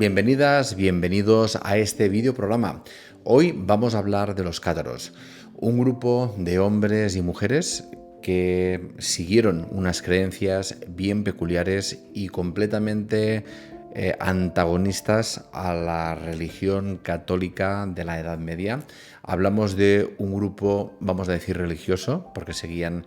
Bienvenidas, bienvenidos a este vídeo programa. Hoy vamos a hablar de los cátaros, un grupo de hombres y mujeres que siguieron unas creencias bien peculiares y completamente antagonistas a la religión católica de la Edad Media. Hablamos de un grupo, vamos a decir, religioso, porque seguían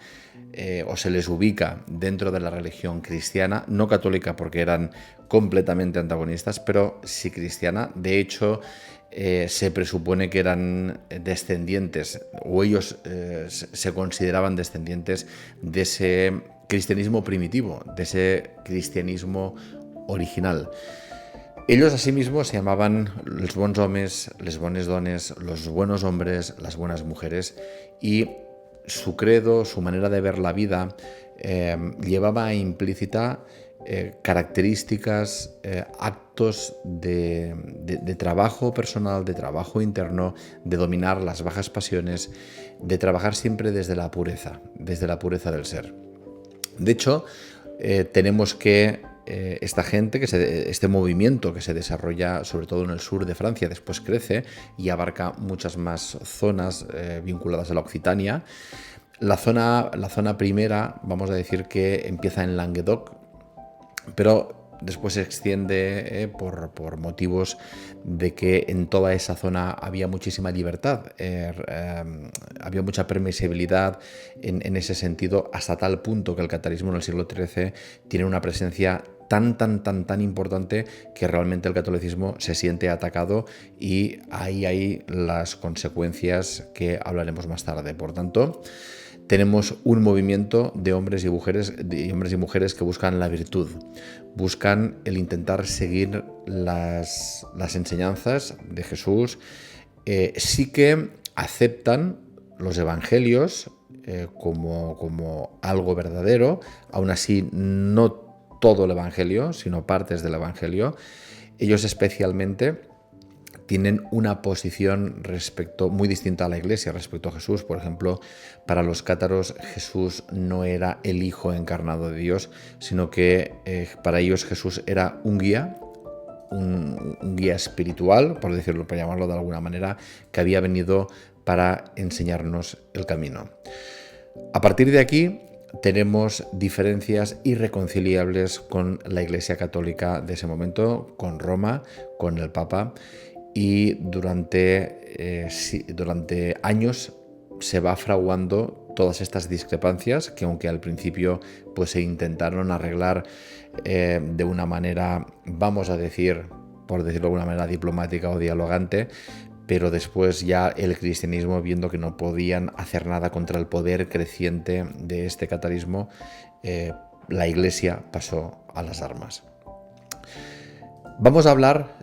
o se les ubica dentro de la religión cristiana, no católica porque eran completamente antagonistas, pero sí cristiana. De hecho, se presupone que eran descendientes, o ellos se consideraban descendientes de ese cristianismo primitivo, de ese cristianismo original. Ellos asimismo se llamaban los bons homes, les bones dones, los buenos hombres, las buenas mujeres, y su credo, su manera de ver la vida, llevaba implícita características, actos de trabajo personal, de trabajo interno, de dominar las bajas pasiones, de trabajar siempre desde la pureza del ser. De hecho, tenemos que esta gente, este movimiento que se desarrolla sobre todo en el sur de Francia, después crece y abarca muchas más zonas vinculadas a la Occitania. La zona primera, vamos a decir que empieza en Languedoc, pero después se extiende por motivos de que en toda esa zona había muchísima libertad, había mucha permisibilidad en ese sentido, hasta tal punto que el catarismo en el siglo XIII tiene una presencia tan importante que realmente el catolicismo se siente atacado, y ahí hay las consecuencias que hablaremos más tarde. Por tanto, tenemos un movimiento de hombres y mujeres que buscan la virtud, buscan el intentar seguir las enseñanzas de Jesús. Sí que aceptan los evangelios como algo verdadero, aún así no todo el evangelio, sino partes del evangelio. Ellos especialmente tienen una posición muy distinta a la Iglesia respecto a Jesús. Por ejemplo, para los cátaros Jesús no era el Hijo encarnado de Dios, sino que para ellos Jesús era un guía espiritual, por decirlo, por llamarlo de alguna manera, que había venido para enseñarnos el camino. A partir de aquí tenemos diferencias irreconciliables con la Iglesia católica de ese momento, con Roma, con el Papa, y durante años se va fraguando todas estas discrepancias que, aunque al principio pues se intentaron arreglar de una manera, vamos a decir, por decirlo de alguna manera diplomática o dialogante, pero después ya el cristianismo, viendo que no podían hacer nada contra el poder creciente de este catarismo, la Iglesia pasó a las armas. Vamos a hablar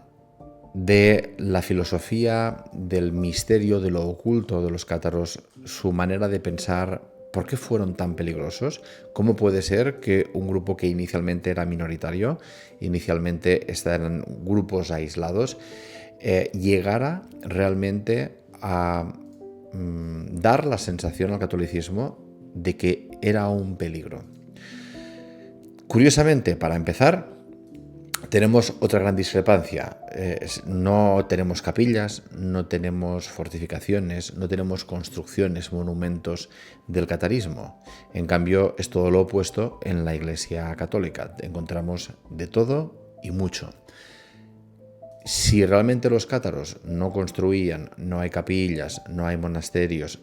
de la filosofía, del misterio, de lo oculto de los cátaros, su manera de pensar. ¿Por qué fueron tan peligrosos? ¿Cómo puede ser que un grupo que inicialmente era minoritario, inicialmente eran grupos aislados, llegara realmente a dar la sensación al catolicismo de que era un peligro? Curiosamente, para empezar, tenemos otra gran discrepancia. No tenemos capillas, no tenemos fortificaciones, no tenemos construcciones, monumentos del catarismo. En cambio, es todo lo opuesto en la Iglesia católica. Encontramos de todo y mucho. Si realmente los cátaros no construían, no hay capillas, no hay monasterios,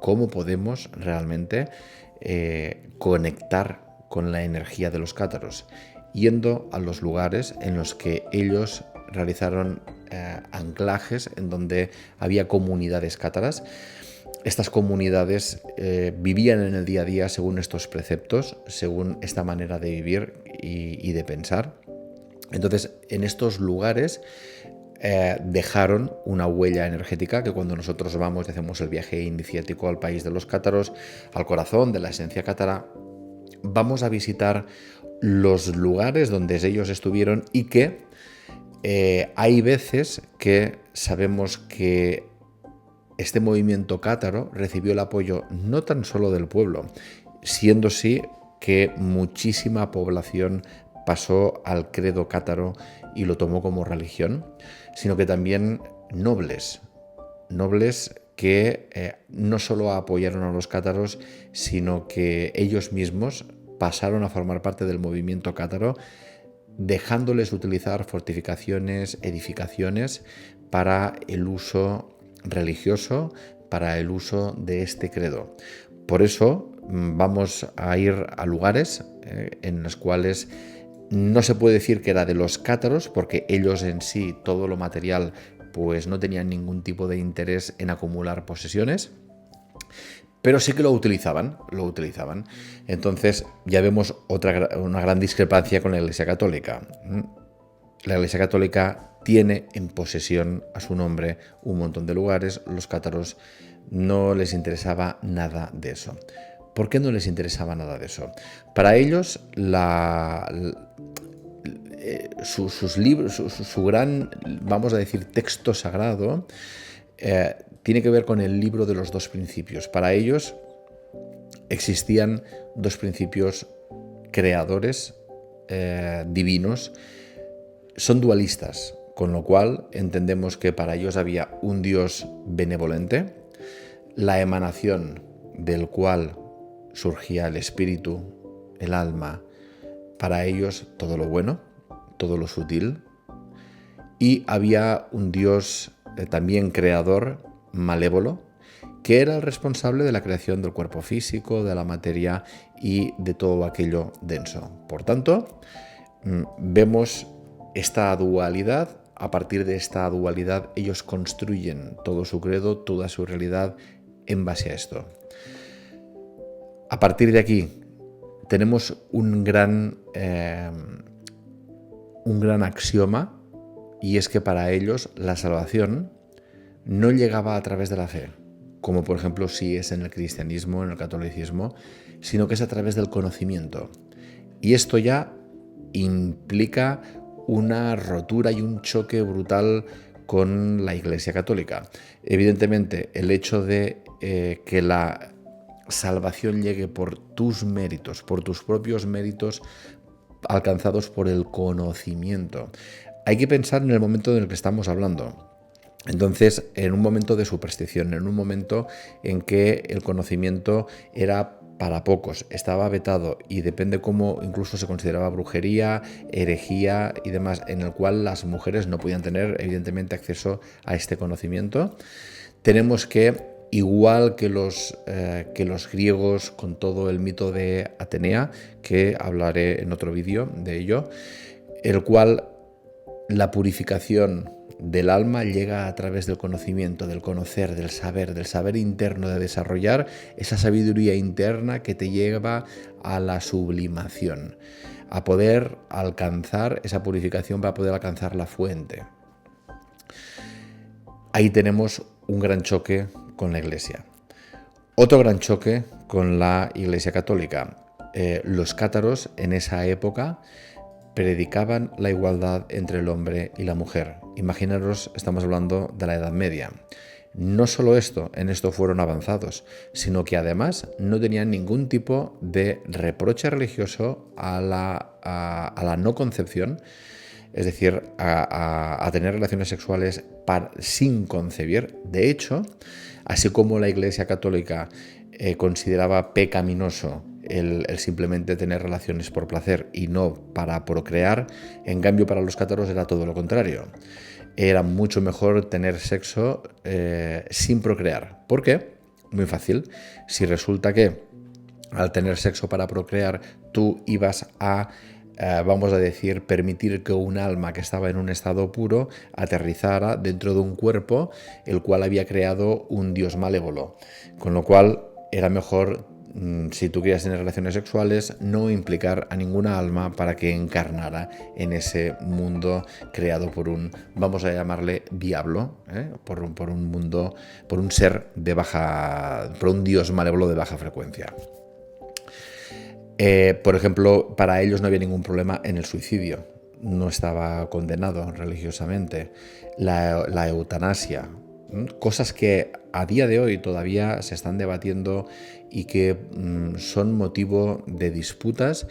¿cómo podemos realmente conectar con la energía de los cátaros? Yendo a los lugares en los que ellos realizaron anclajes, en donde había comunidades cátaras. Estas comunidades vivían en el día a día según estos preceptos, según esta manera de vivir y de pensar. Entonces, en estos lugares dejaron una huella energética que, cuando nosotros vamos y hacemos el viaje iniciático al país de los cátaros, al corazón de la esencia cátara, vamos a visitar los lugares donde ellos estuvieron, y que hay veces que sabemos que este movimiento cátaro recibió el apoyo no tan solo del pueblo, siendo sí que muchísima población pasó al credo cátaro y lo tomó como religión, sino que también nobles que no solo apoyaron a los cátaros, sino que ellos mismos pasaron a formar parte del movimiento cátaro, dejándoles utilizar fortificaciones, edificaciones para el uso religioso, para el uso de este credo. Por eso vamos a ir a lugares en los cuales no se puede decir que era de los cátaros, porque ellos en sí, todo lo material, pues no tenían ningún tipo de interés en acumular posesiones, pero sí que lo utilizaban. Entonces ya vemos una gran discrepancia con la Iglesia Católica. La Iglesia Católica tiene en posesión a su nombre un montón de lugares. Los cátaros no les interesaba nada de eso. ¿Por qué no les interesaba nada de eso? Para ellos sus libros, su gran, vamos a decir, texto sagrado tiene que ver con el libro de los dos principios. Para ellos existían dos principios creadores divinos. Son dualistas, con lo cual entendemos que para ellos había un Dios benevolente, la emanación del cual surgía el espíritu, el alma, para ellos todo lo bueno, todo lo sutil, y había un Dios también creador, malévolo, que era el responsable de la creación del cuerpo físico, de la materia y de todo aquello denso. Por tanto, vemos esta dualidad. A partir de esta dualidad ellos construyen todo su credo, toda su realidad en base a esto. A partir de aquí tenemos un gran axioma, y es que para ellos la salvación no llegaba a través de la fe, como por ejemplo si es en el cristianismo, en el catolicismo, sino que es a través del conocimiento. Y esto ya implica una rotura y un choque brutal con la Iglesia Católica. Evidentemente, el hecho de que la salvación llegue por tus méritos, por tus propios méritos alcanzados por el conocimiento. Hay que pensar en el momento en el que estamos hablando. Entonces, en un momento de superstición, en un momento en que el conocimiento era para pocos, estaba vetado, y depende cómo incluso se consideraba brujería, herejía y demás, en el cual las mujeres no podían tener evidentemente acceso a este conocimiento. Tenemos que, igual que los griegos, con todo el mito de Atenea, que hablaré en otro vídeo de ello, el cual la purificación del alma llega a través del conocimiento, del conocer, del saber interno, de desarrollar esa sabiduría interna que te lleva a la sublimación, a poder alcanzar esa purificación para poder alcanzar la fuente. Ahí tenemos un gran choque con la Iglesia. Otro gran choque con la Iglesia Católica. Los cátaros en esa época predicaban la igualdad entre el hombre y la mujer. Imaginaros, estamos hablando de la Edad Media. No solo esto, en esto fueron avanzados, sino que además no tenían ningún tipo de reproche religioso a la no concepción, es decir, a tener relaciones sexuales sin concebir. De hecho, así como la Iglesia Católica consideraba pecaminoso el simplemente tener relaciones por placer y no para procrear, en cambio para los cátaros era todo lo contrario. Era mucho mejor tener sexo sin procrear. ¿Por qué? Muy fácil. Si resulta que al tener sexo para procrear tú ibas a vamos a decir, permitir que un alma que estaba en un estado puro aterrizara dentro de un cuerpo el cual había creado un dios malévolo, con lo cual era mejor, si tú querías tener relaciones sexuales, no implicar a ninguna alma para que encarnara en ese mundo creado por un, vamos a llamarle diablo, por un mundo, por un ser de baja, por un dios malévolo de baja frecuencia. Por ejemplo, para ellos no había ningún problema en el suicidio, no estaba condenado religiosamente. La eutanasia cosas que a día de hoy todavía se están debatiendo y que son motivo de disputas.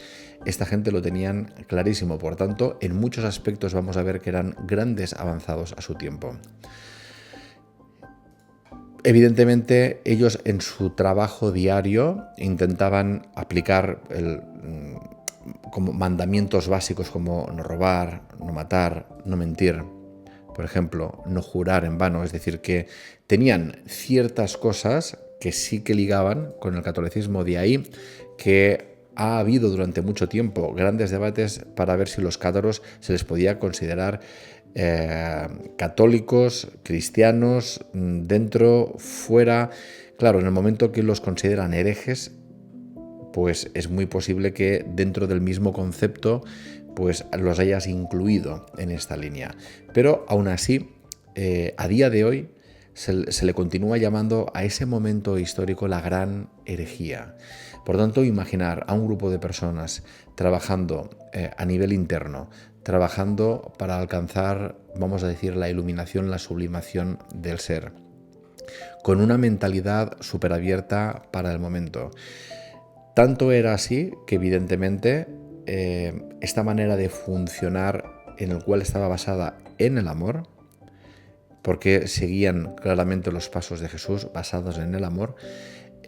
Esta gente lo tenían clarísimo, por tanto, en muchos aspectos vamos a ver que eran grandes avanzados a su tiempo. Evidentemente, ellos en su trabajo diario intentaban aplicar como mandamientos básicos como no robar, no matar, no mentir, por ejemplo, no jurar en vano, es decir, que tenían ciertas cosas que sí que ligaban con el catolicismo, de ahí que ha habido durante mucho tiempo grandes debates para ver si los cátaros se les podía considerar católicos, cristianos, dentro, fuera. Claro, en el momento que los consideran herejes, pues es muy posible que dentro del mismo concepto pues los hayas incluido en esta línea. Pero aún así, a día de hoy se le continúa llamando a ese momento histórico la gran herejía. Por tanto, imaginar a un grupo de personas trabajando a nivel interno, trabajando para alcanzar, vamos a decir, la iluminación, la sublimación del ser, con una mentalidad súper abierta para el momento. Tanto era así que evidentemente esta manera de funcionar en el cual estaba basada en el amor, porque seguían claramente los pasos de Jesús basados en el amor,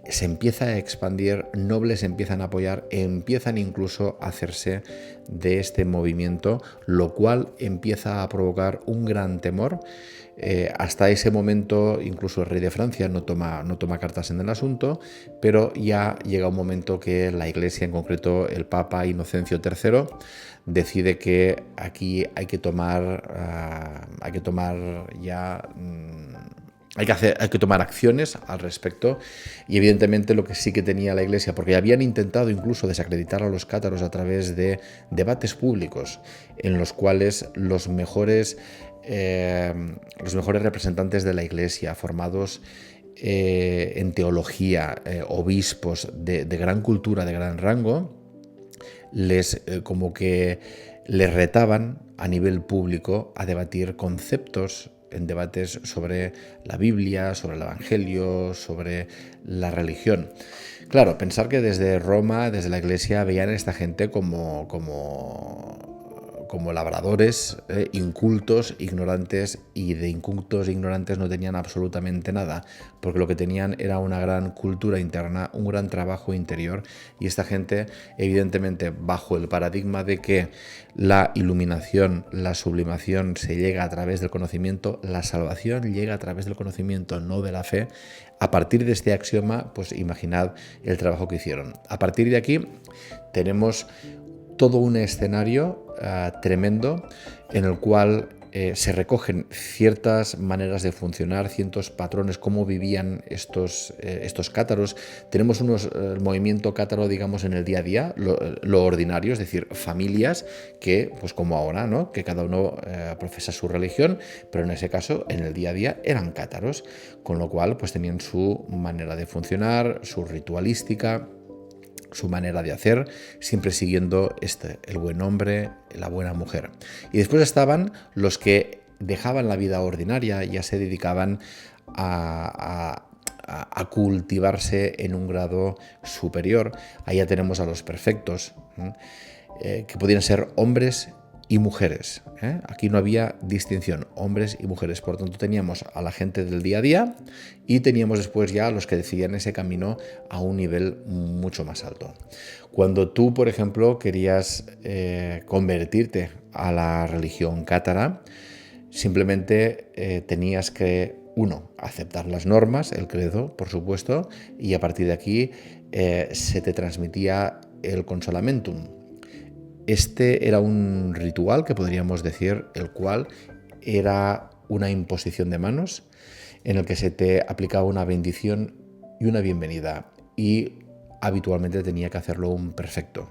se empieza a expandir, nobles empiezan a apoyar, empiezan incluso a hacerse de este movimiento, lo cual empieza a provocar un gran temor. Hasta ese momento incluso el rey de Francia no toma cartas en el asunto, pero ya llega un momento que la Iglesia, en concreto el Papa Inocencio III, decide que aquí hay que tomar acciones al respecto, y evidentemente lo que sí que tenía la Iglesia, porque habían intentado incluso desacreditar a los cátaros a través de debates públicos en los cuales los mejores representantes de la Iglesia, formados en teología, obispos de gran cultura, de gran rango, como que les retaban a nivel público a debatir conceptos en debates sobre la Biblia, sobre el Evangelio, sobre la religión. Claro, pensar que desde Roma, desde la Iglesia, veían a esta gente como labradores, incultos, ignorantes, y de incultos e ignorantes no tenían absolutamente nada, porque lo que tenían era una gran cultura interna, un gran trabajo interior, y esta gente, evidentemente, bajo el paradigma de que la iluminación, la sublimación se llega a través del conocimiento, la salvación llega a través del conocimiento, no de la fe. A partir de este axioma, pues imaginad el trabajo que hicieron. A partir de aquí tenemos todo un escenario tremendo en el cual se recogen ciertas maneras de funcionar, ciertos patrones, cómo vivían estos cátaros. Tenemos el movimiento cátaro, digamos, en el día a día, lo ordinario, es decir, familias que, pues como ahora, ¿no?, que cada uno profesa su religión, pero en ese caso, en el día a día, eran cátaros, con lo cual pues tenían su manera de funcionar, su ritualística, su manera de hacer, siempre siguiendo el buen hombre, la buena mujer. Y después estaban los que dejaban la vida ordinaria, ya se dedicaban a cultivarse en un grado superior. Ahí ya tenemos a los perfectos, que podían ser hombres y mujeres. Aquí no había distinción, hombres y mujeres. Por lo tanto, teníamos a la gente del día a día y teníamos después ya a los que decidían ese camino a un nivel mucho más alto. Cuando tú, por ejemplo, querías convertirte a la religión cátara, simplemente tenías que, aceptar las normas, el credo, por supuesto, y a partir de aquí se te transmitía el consolamentum. Este era un ritual, que podríamos decir, el cual era una imposición de manos en el que se te aplicaba una bendición y una bienvenida, y habitualmente tenía que hacerlo un perfecto.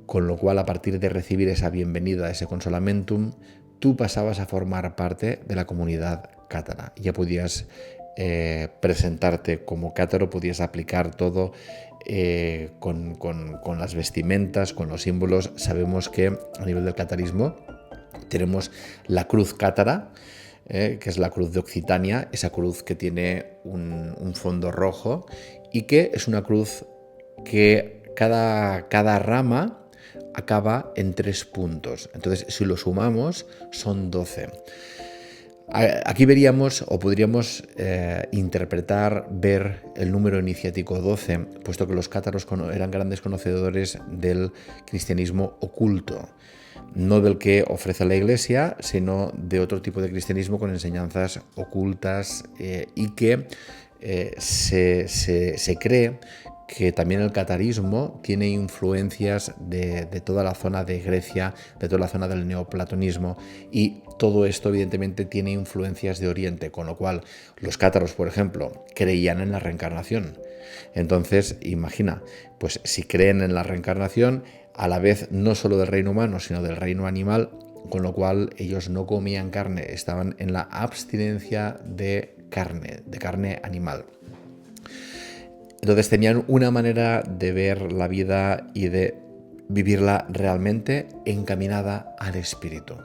Con lo cual, a partir de recibir esa bienvenida, ese consolamentum, tú pasabas a formar parte de la comunidad cátara. Ya podías presentarte como cátaro, podías aplicar todo con las vestimentas, con los símbolos. Sabemos que a nivel del catarismo tenemos la cruz cátara, que es la cruz de Occitania, esa cruz que tiene un fondo rojo y que es una cruz que cada rama acaba en 3 puntos. Entonces, si lo sumamos, son 12. Aquí veríamos o podríamos interpretar, ver el número iniciático 12, puesto que los cátaros eran grandes conocedores del cristianismo oculto, no del que ofrece la Iglesia, sino de otro tipo de cristianismo con enseñanzas ocultas y que se cree que también el catarismo tiene influencias de toda la zona de Grecia, de toda la zona del neoplatonismo, y todo esto evidentemente tiene influencias de Oriente, con lo cual los cátaros, por ejemplo, creían en la reencarnación. Entonces, imagina, pues si creen en la reencarnación, a la vez no solo del reino humano, sino del reino animal, con lo cual ellos no comían carne, estaban en la abstinencia de carne animal. Entonces tenían una manera de ver la vida y de vivirla realmente encaminada al espíritu.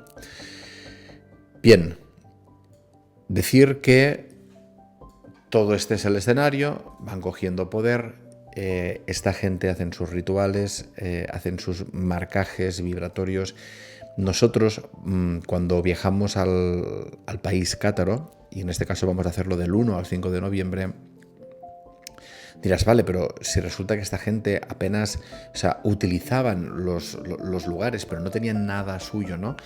Bien, decir que todo este es el escenario, van cogiendo poder, esta gente hacen sus rituales, hacen sus marcajes vibratorios. Nosotros, cuando viajamos al país cátaro, y en este caso vamos a hacerlo del 1 al 5 de noviembre, dirás, vale, pero si resulta que esta gente apenas, utilizaban los lugares, pero no tenían nada suyo, ¿no?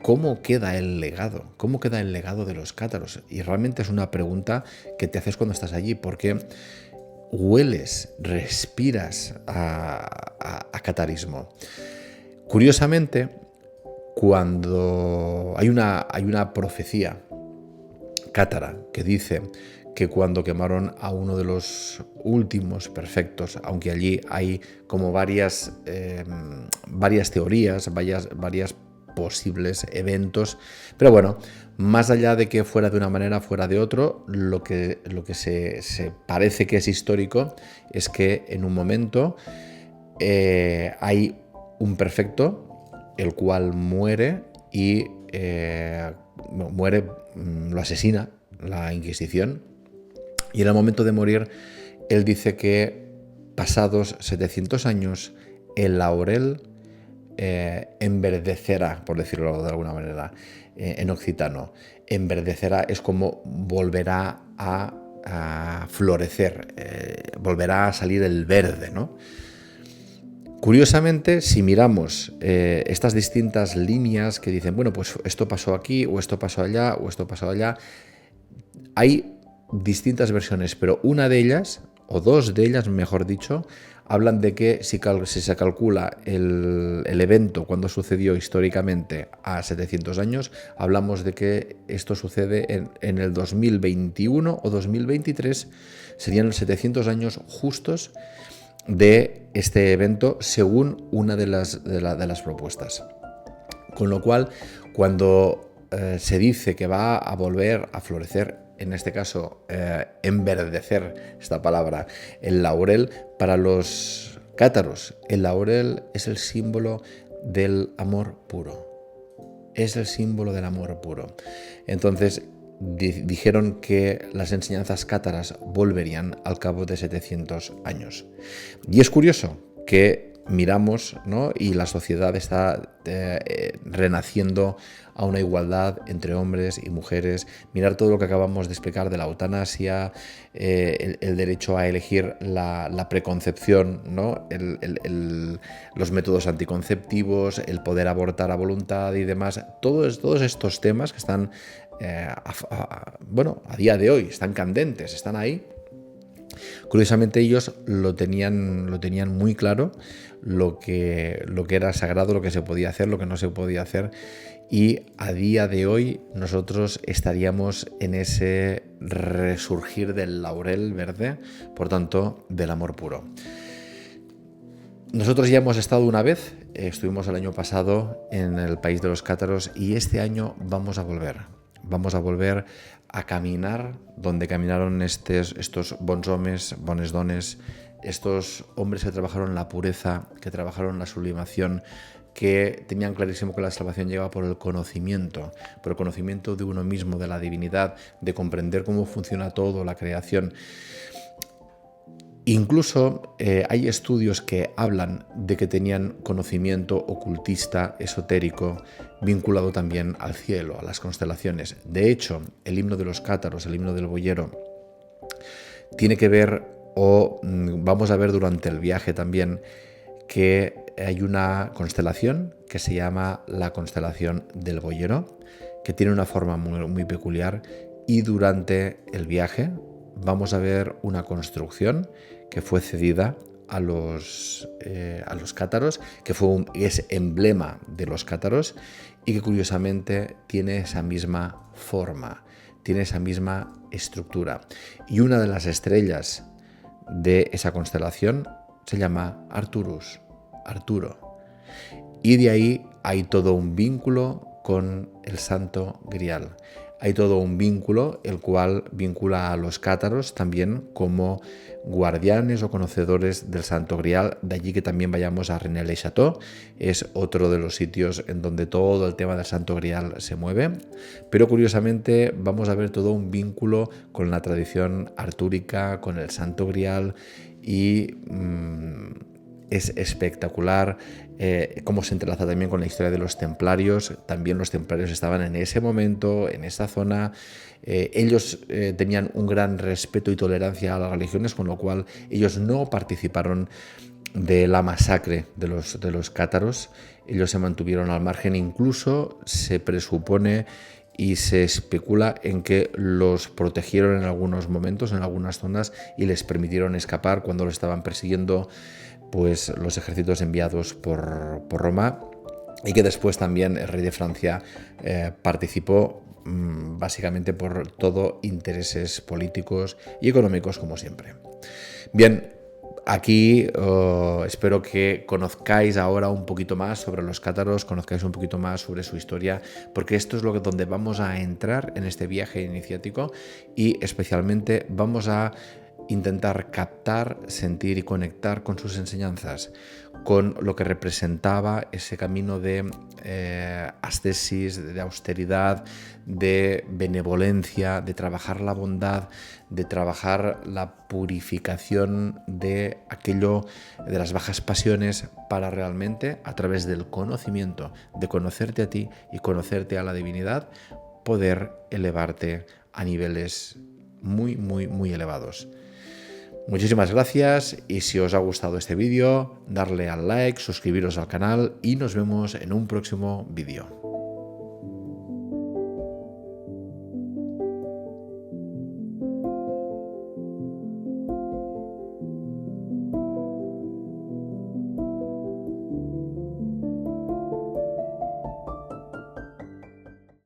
¿Cómo queda el legado? ¿Cómo queda el legado de los cátaros? Y realmente es una pregunta que te haces cuando estás allí, porque hueles, respiras a catarismo. Curiosamente, cuando hay una profecía cátara que dice que cuando quemaron a uno de los últimos perfectos, aunque allí hay como varias teorías, varias posibles eventos, pero bueno, más allá de que fuera de una manera, fuera de otro, lo que se parece que es histórico es que en un momento hay un perfecto, el cual muere y lo asesina la Inquisición, y en el momento de morir él dice que pasados 700 años el laurel enverdecerá, por decirlo de alguna manera, en occitano. Enverdecerá es como volverá a florecer, volverá a salir el verde, ¿no? Curiosamente, si miramos estas distintas líneas que dicen, bueno, pues esto pasó aquí, o esto pasó allá, o esto pasó allá, hay distintas versiones, pero una de ellas, o dos de ellas, mejor dicho, hablan de que si se calcula el evento cuando sucedió históricamente a 700 años, hablamos de que esto sucede en el 2021 o 2023, serían los 700 años justos de este evento según una de las propuestas. Con lo cual, cuando se dice que va a volver a florecer, en este caso enverdecer, esta palabra, el laurel, para los cátaros, el laurel es el símbolo del amor puro. Es el símbolo del amor puro. Entonces, dijeron que las enseñanzas cátaras volverían al cabo de 700 años. Y es curioso que miramos, ¿no? Y la sociedad está renaciendo a una igualdad entre hombres y mujeres. Mirar todo lo que acabamos de explicar de la eutanasia, el derecho a elegir la preconcepción, ¿no? Los métodos anticonceptivos, el poder abortar a voluntad y demás. Todos estos temas que están, a día de hoy, están candentes, están ahí. Curiosamente ellos lo tenían muy claro, lo que era sagrado, lo que se podía hacer, lo que no se podía hacer, y a día de hoy nosotros estaríamos en ese resurgir del laurel verde, por tanto, del amor puro. Nosotros ya hemos estado una vez, estuvimos el año pasado en el país de los cátaros, y este año vamos a volver. Vamos a volver a caminar donde caminaron estos bons homes, bones dones, estos hombres que trabajaron la pureza, que trabajaron la sublimación, que tenían clarísimo que la salvación llegaba por el conocimiento de uno mismo, de la divinidad, de comprender cómo funciona todo, la creación. Incluso hay estudios que hablan de que tenían conocimiento ocultista, esotérico, vinculado también al cielo, a las constelaciones. De hecho, el himno de los cátaros, el himno del boyero, tiene que ver, o vamos a ver durante el viaje también, que hay una constelación que se llama la constelación del boyero, que tiene una forma muy peculiar, y durante el viaje vamos a ver una construcción que fue cedida a los cátaros, que es emblema de los cátaros y que curiosamente tiene esa misma forma, tiene esa misma estructura. Y una de las estrellas de esa constelación se llama Arcturus, Arturo. Y de ahí hay todo un vínculo con el Santo Grial. Hay todo un vínculo, el cual vincula a los cátaros también como guardianes o conocedores del Santo Grial. De allí que también vayamos a Rennes-le-Château, es otro de los sitios en donde todo el tema del Santo Grial se mueve. Pero curiosamente vamos a ver todo un vínculo con la tradición artúrica, con el Santo Grial, y es espectacular cómo se entrelaza también con la historia de los templarios. También los templarios estaban en ese momento, en esa zona. Ellos tenían un gran respeto y tolerancia a las religiones, con lo cual ellos no participaron de la masacre de los cátaros. Ellos se mantuvieron al margen. Incluso se presupone y se especula en que los protegieron en algunos momentos, en algunas zonas, y les permitieron escapar cuando los estaban persiguiendo pues los ejércitos enviados por Roma, y que después también el rey de Francia participó básicamente por todo intereses políticos y económicos, como siempre. Bien, aquí espero que conozcáis ahora un poquito más sobre los cátaros, conozcáis un poquito más sobre su historia, porque esto es donde vamos a entrar en este viaje iniciático, y especialmente vamos a intentar captar, sentir y conectar con sus enseñanzas, con lo que representaba ese camino de ascesis, de austeridad, de benevolencia, de trabajar la bondad, de trabajar la purificación de aquello, de las bajas pasiones, para realmente, a través del conocimiento, de conocerte a ti y conocerte a la divinidad, poder elevarte a niveles muy, muy, muy elevados. Muchísimas gracias, y si os ha gustado este vídeo, darle al like, suscribiros al canal, y nos vemos en un próximo vídeo.